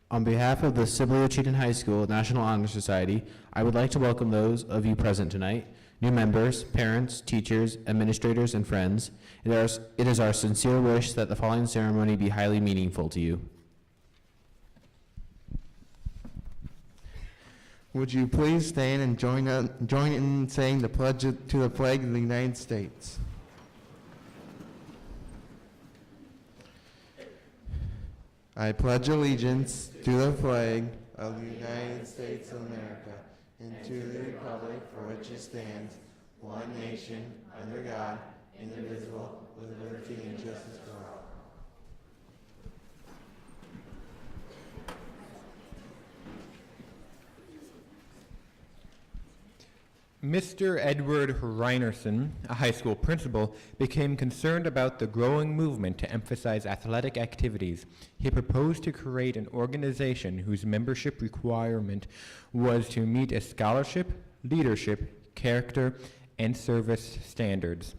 On behalf of the Sibley Cheatham High School National Honor Society, I would like to welcome those of you present tonight, new members, parents, teachers, administrators, and friends. It is our sincere wish that the following ceremony be highly meaningful to you. Would you please stand and join in saying the pledge to the flag of the United States? I pledge allegiance to the flag of the United States of America and to the republic for which it stands, one nation, under God, indivisible, with liberty and justice for all. Mr. Edward Reinerson, a high school principal, became concerned about the growing movement to emphasize athletic activities. He proposed to create an organization whose membership requirement was to meet a scholarship, leadership, character, and service standards.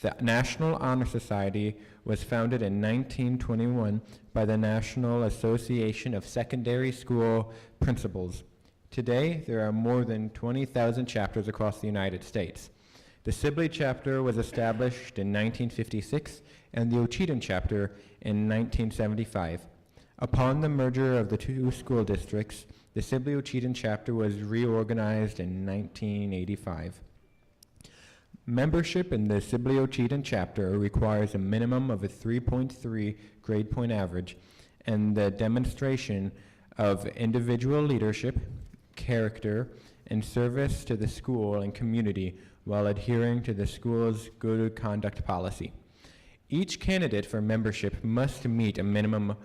The National Honor Society was founded in 1921 by the National Association of Secondary School Principals. Today, there are more than 20,000 chapters across the United States. The Sibley chapter was established in 1956 and the Cheatham chapter in 1975. Upon the merger of the two school districts, the Sibley Cheatham chapter was reorganized in 1985. Membership in the Sibley Cheatham chapter requires a minimum of a 3.3 grade point average and the demonstration of individual leadership, character, and service to the school and community while adhering to the school's good conduct policy. Each candidate for membership must meet a minimum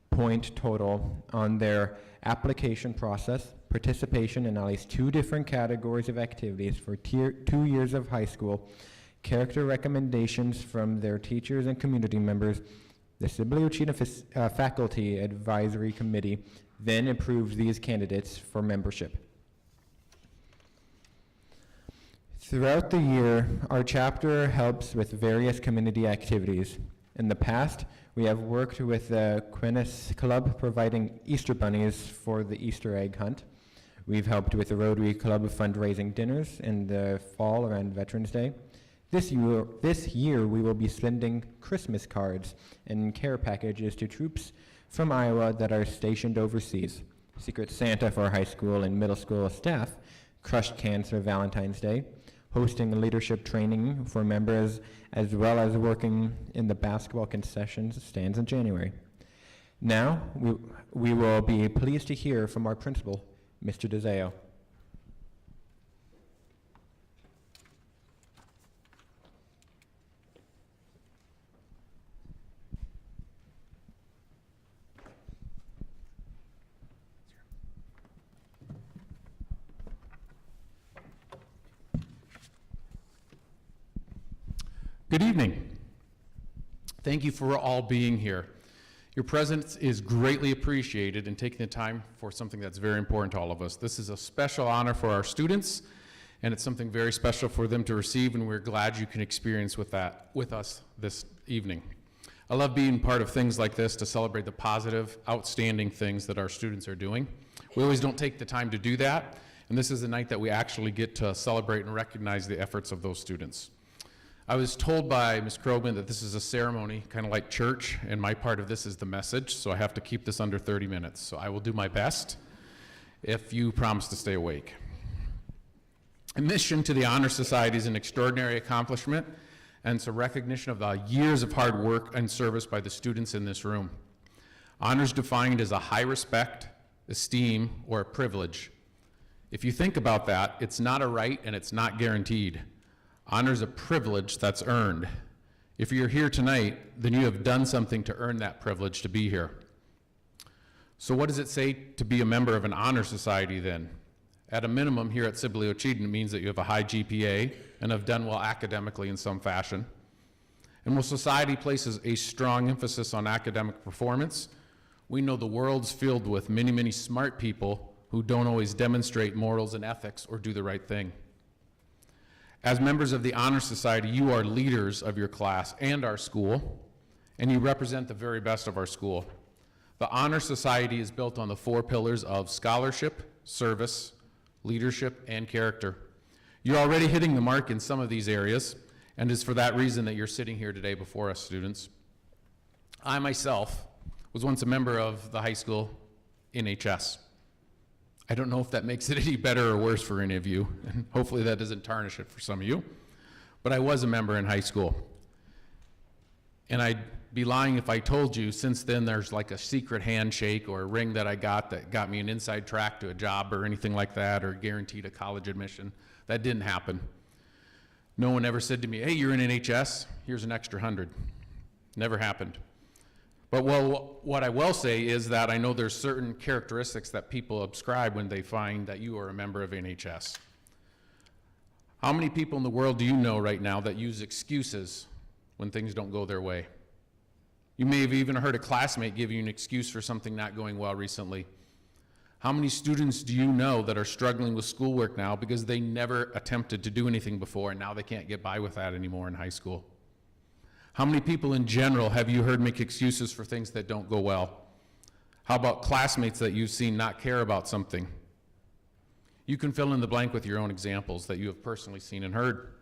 point total on their application process, participation in at least 2 different categories of activities for 2 years of high school, character recommendations from their teachers and community members. The Sibley Cheatham Faculty Advisory Committee then approves these candidates for membership. Throughout the year, our chapter helps with various community activities. In the past, we have worked with the Quinness Club providing Easter bunnies for the Easter egg hunt. We've helped with the Rotary Club fundraising dinners in the fall around Veterans Day. This year, we will be sending Christmas cards and care packages to troops from Iowa that are stationed overseas. Secret Santa for high school and middle school staff, crushed cans for Valentine's Day, hosting leadership training for members, as well as working in the basketball concession stands in January. Now, we will be pleased to hear from our principal, Mr. DeZeo. Good evening. Thank you for all being here. Your presence is greatly appreciated in taking the time for something that's very important to all of us. This is a special honor for our students, and it's something very special for them to receive, and we're glad you can experience with us this evening. I love being part of things like this to celebrate the positive, outstanding things that our students are doing. We always don't take the time to do that, and this is the night that we actually get to celebrate and recognize the efforts of those students. I was told by Ms. Krogman that this is a ceremony, kind of like church, and my part of this is the message, so I have to keep this under 30 minutes. So I will do my best if you promise to stay awake. Admission to the Honor Society is an extraordinary accomplishment, and it's a recognition of the years of hard work and service by the students in this room. Honor is defined as a high respect, esteem, or a privilege. If you think about that, it's not a right and it's not guaranteed. Honor is a privilege that's earned. If you're here tonight, then you have done something to earn that privilege to be here. So what does it say to be a member of an honor society then? At a minimum, here at Sibley Cheatham, it means that you have a high GPA and have done well academically in some fashion. And while society places a strong emphasis on academic performance, we know the world's filled with many, many smart people who don't always demonstrate morals and ethics or do the right thing. As members of the Honor Society, you are leaders of your class and our school, and you represent the very best of our school. The Honor Society is built on the 4 pillars of scholarship, service, leadership, and character. You're already hitting the mark in some of these areas, and it's for that reason that you're sitting here today before us, students. I myself was once a member of the high school NHS. I don't know if that makes it any better or worse for any of you, and hopefully that doesn't tarnish it for some of you, but I was a member in high school. And I'd be lying if I told you since then there's like a secret handshake or a ring that I got that got me an inside track to a job or anything like that, or guaranteed a college admission. That didn't happen. No one ever said to me, hey, you're in NHS, here's an extra 100. Never happened. But what I will say is that I know there's certain characteristics that people ascribe when they find that you are a member of NHS. How many people in the world do you know right now that use excuses when things don't go their way? You may have even heard a classmate give you an excuse for something not going well recently. How many students do you know that are struggling with schoolwork now because they never attempted to do anything before and now they can't get by with that anymore in high school? How many people in general have you heard make excuses for things that don't go well? How about classmates that you've seen not care about something? You can fill in the blank with your own examples that you have personally seen and heard.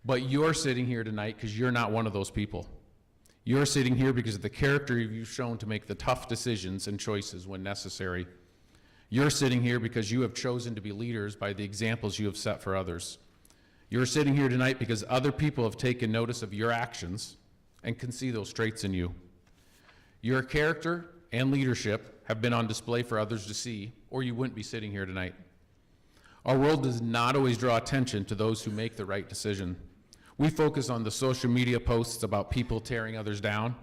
But you're sitting here tonight because you're not one of those people. You're sitting here because of the character you've shown to make the tough decisions and choices when necessary. You're sitting here because you have chosen to be leaders by the examples you have set for others. You're sitting here tonight because other people have taken notice of your actions and can see those traits in you. Your character and leadership have been on display for others to see, or you wouldn't be sitting here tonight. Our world does not always draw attention to those who make the right decision. We focus on the social media posts about people tearing others down,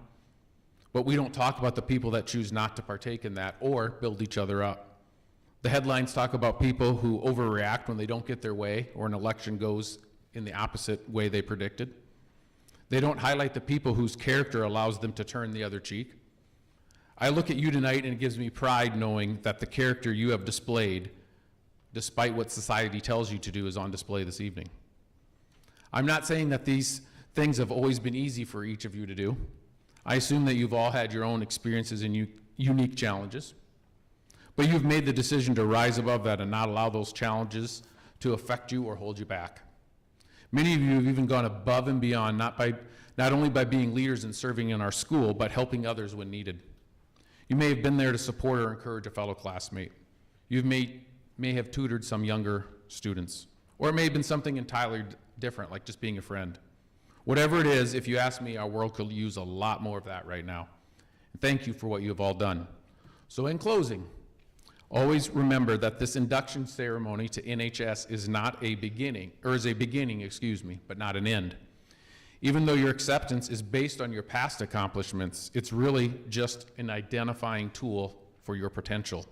but we don't talk about the people that choose not to partake in that or build each other up. The headlines talk about people who overreact when they don't get their way or an election goes in the opposite way they predicted. They don't highlight the people whose character allows them to turn the other cheek. I look at you tonight and it gives me pride knowing that the character you have displayed, despite what society tells you to do, is on display this evening. I'm not saying that these things have always been easy for each of you to do. I assume that you've all had your own experiences and unique challenges. But you've made the decision to rise above that and not allow those challenges to affect you or hold you back. Many of you have even gone above and beyond, not only by being leaders and serving in our school, but helping others when needed. You may have been there to support or encourage a fellow classmate. You may have tutored some younger students. Or it may have been something entirely different, like just being a friend. Whatever it is, if you ask me, our world could use a lot more of that right now. And thank you for what you have all done. So in closing, always remember that this induction ceremony to NHS is not a beginning, or is a beginning, excuse me, but not an end. Even though your acceptance is based on your past accomplishments, it's really just an identifying tool for your potential.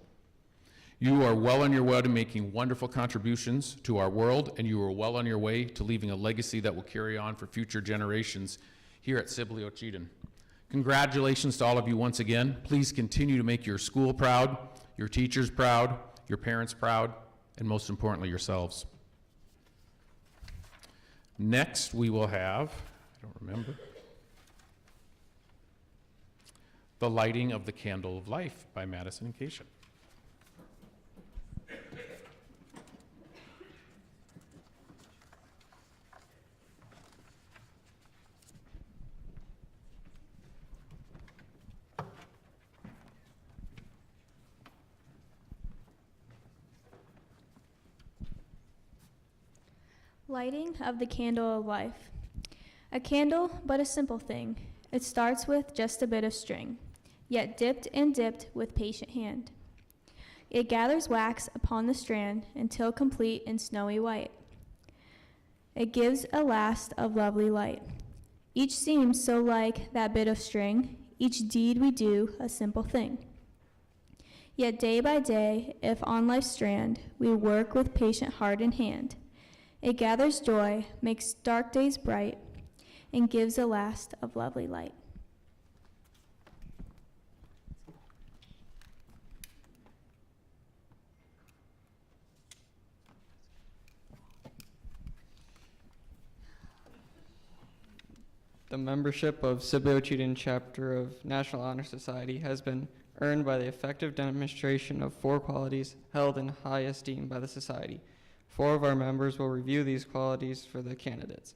You are well on your way to making wonderful contributions to our world, and you are well on your way to leaving a legacy that will carry on for future generations here at Sibley Ocheyedan. Congratulations to all of you once again. Please continue to make your school proud, your teachers proud, your parents proud, and most importantly, yourselves. Next, we will have, I don't remember, the lighting of the Candle of Life by Madison and Keisha. Lighting of the Candle of Life. A candle, but a simple thing. It starts with just a bit of string, yet dipped and dipped with patient hand. It gathers wax upon the strand until complete and snowy white. It gives a last of lovely light. Each seems so like that bit of string, each deed we do a simple thing. Yet day by day, if on life's strand, we work with patient heart and hand, it gathers joy, makes dark days bright, and gives a last of lovely light. The membership of Sibley Cheatham chapter of National Honor Society has been earned by the effective demonstration of 4 qualities held in high esteem by the society. 4 of our members will review these qualities for the candidates.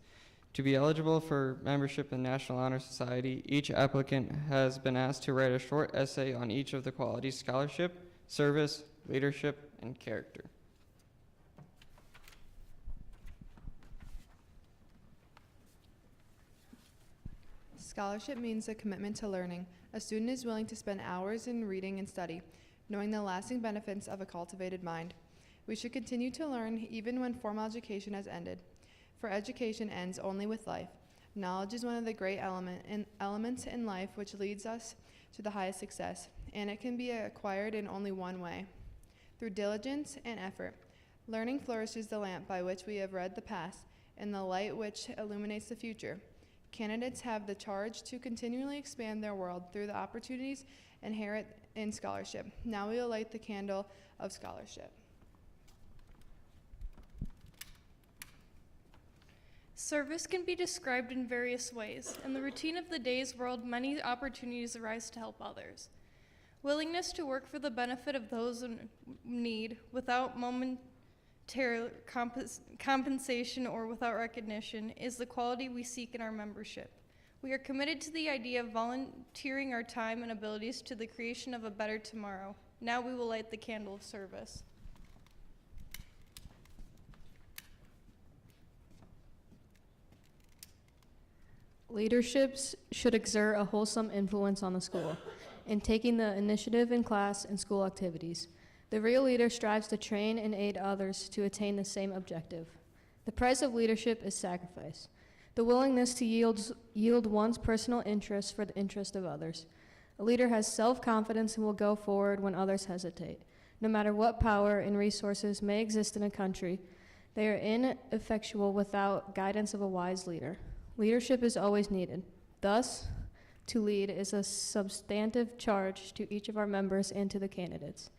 To be eligible for membership in National Honor Society, each applicant has been asked to write a short essay on each of the qualities: scholarship, service, leadership, and character. Scholarship means a commitment to learning. A student is willing to spend hours in reading and study, knowing the lasting benefits of a cultivated mind. We should continue to learn even when formal education has ended, for education ends only with life. Knowledge is one of the great elements in life which leads us to the highest success, and it can be acquired in only one way: through diligence and effort. Learning flourishes the lamp by which we have read the past, and the light which illuminates the future. Candidates have the charge to continually expand their world through the opportunities inherent in scholarship. Now we will light the candle of scholarship. Service can be described in various ways. In the routine of the day's world, many opportunities arise to help others. Willingness to work for the benefit of those in need without momentary compensation or without recognition is the quality we seek in our membership. We are committed to the idea of volunteering our time and abilities to the creation of a better tomorrow. Now we will light the candle of service. Leaderships should exert a wholesome influence on the school in taking the initiative in class and school activities. The real leader strives to train and aid others to attain the same objective. The price of leadership is sacrifice, the willingness to yield one's personal interests for the interest of others. A leader has self-confidence and will go forward when others hesitate. No matter what power and resources may exist in a country, they are ineffectual without guidance of a wise leader. Leadership is always needed. Thus, to lead is a substantive charge to each of our members and to the candidates.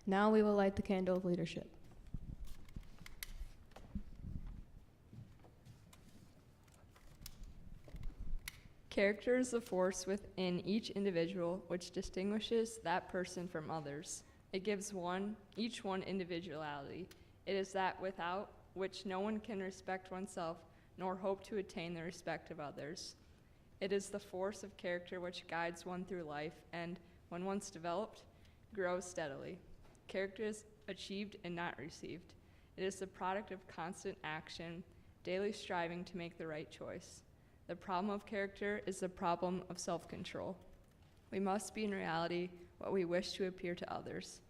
Now we will light the candle of leadership. Character is the force within each individual which distinguishes that person from others. It gives each one individuality. It is that without which no one can respect oneself nor hope to attain the respect of others. It is the force of character which guides one through life and, when once developed, grows steadily. Character is achieved and not received. It is the product of constant action, daily striving to make the right choice. The problem of character is the problem of self-control. We must be in reality what we wish to appear to others.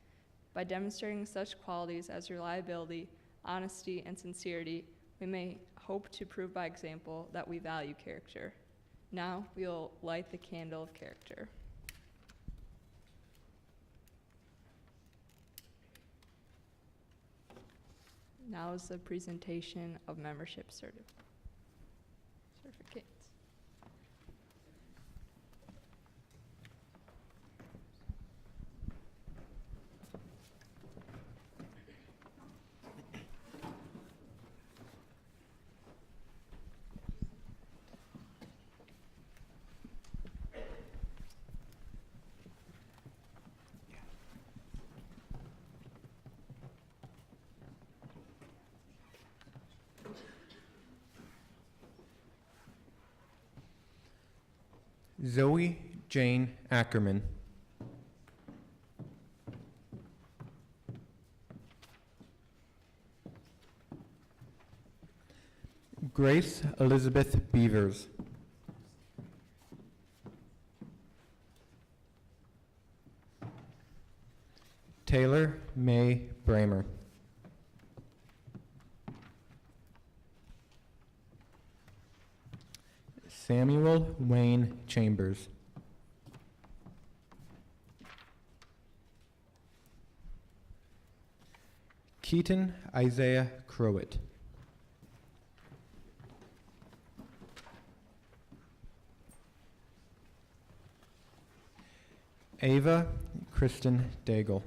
By demonstrating such qualities as reliability, honesty, and sincerity, we may hope to prove by example that we value character. Now we will light the candle of character. Now is the presentation of membership certificates. Zoe Jane Ackerman. Grace Elizabeth Beavers. Taylor May Bramer. Samuel Wayne Chambers. Keaton Isaiah Crowett. Ava Kristen Daigle.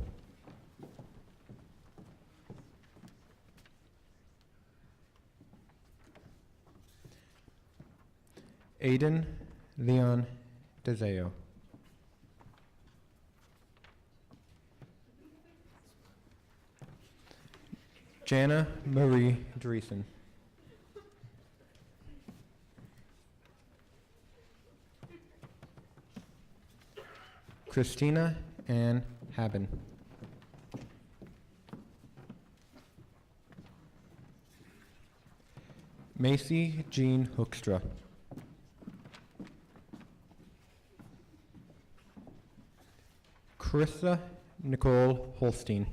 Aiden Leon DeZeo. Jana Marie Dreesen. Christina Ann Haben. Macy Jean Hoekstra. Carissa Nicole Holstein.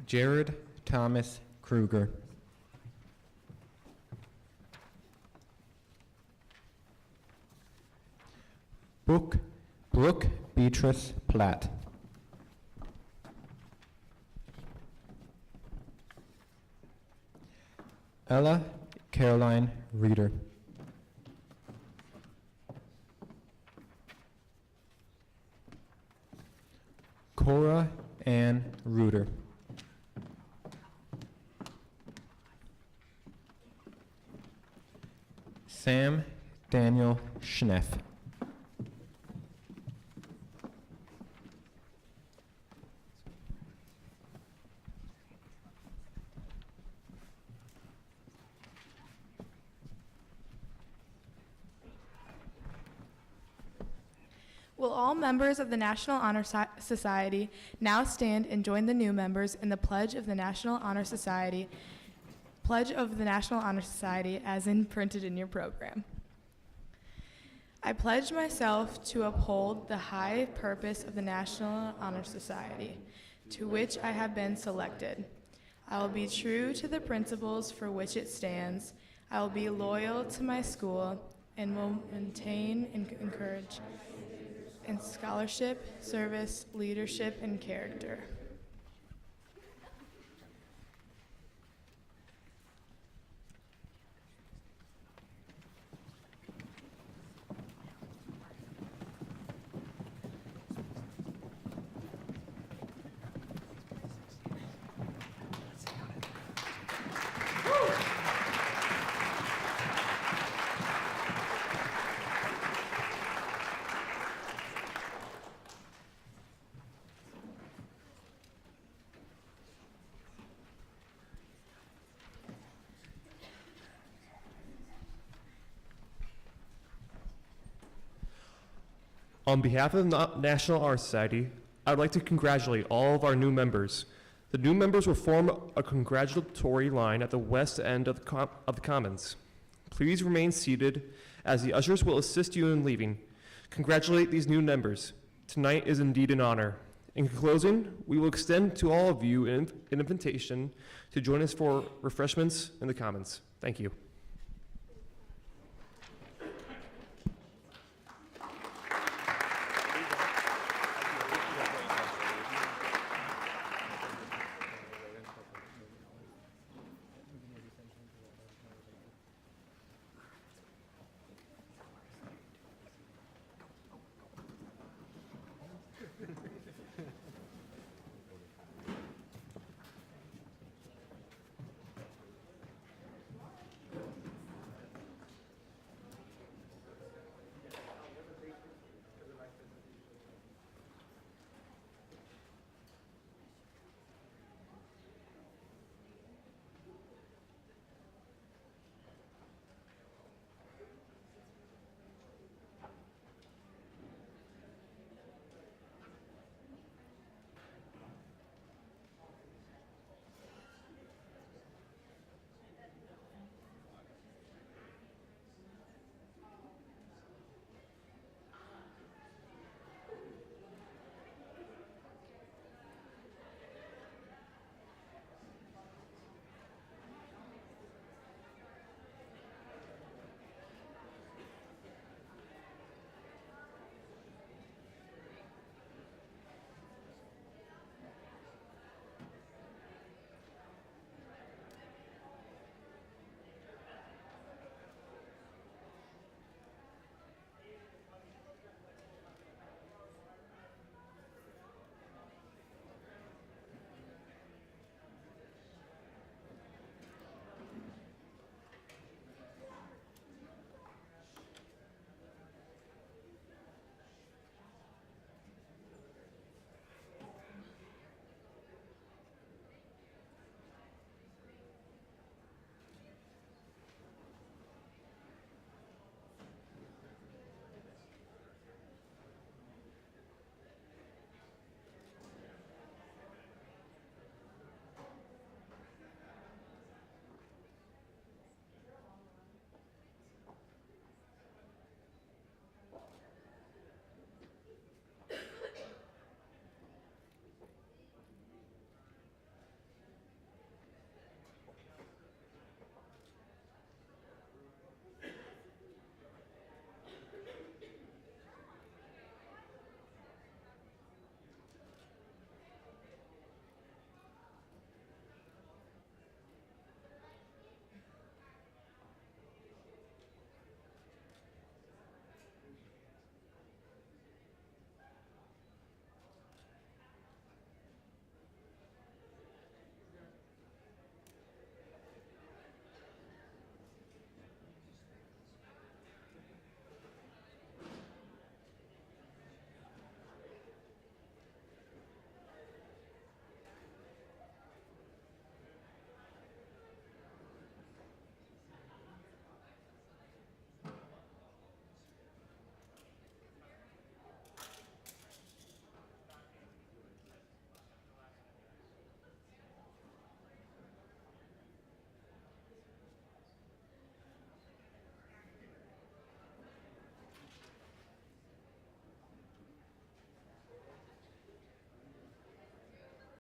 Jared Thomas Kruger. Brooke Beatrice Platt. Ella Caroline Reeder. Cora Ann Reuter. Sam Daniel Schneff. Will all members of the National Honor Society now stand and join the new members in the Pledge of the National Honor Society, Pledge of the National Honor Society as printed in your program. I pledge myself to uphold the high purpose of the National Honor Society, to which I have been selected. I will be true to the principles for which it stands. I will be loyal to my school and will maintain and encourage in scholarship, service, leadership, and character. On behalf of the National Honor Society, I would like to congratulate all of our new members. The new members will form a congratulatory line at the west end of the Commons. Please remain seated as the ushers will assist you in leaving. Congratulate these new members. Tonight is indeed an honor. In closing, we will extend to all of you an invitation to join us for refreshments in the Commons. Thank you.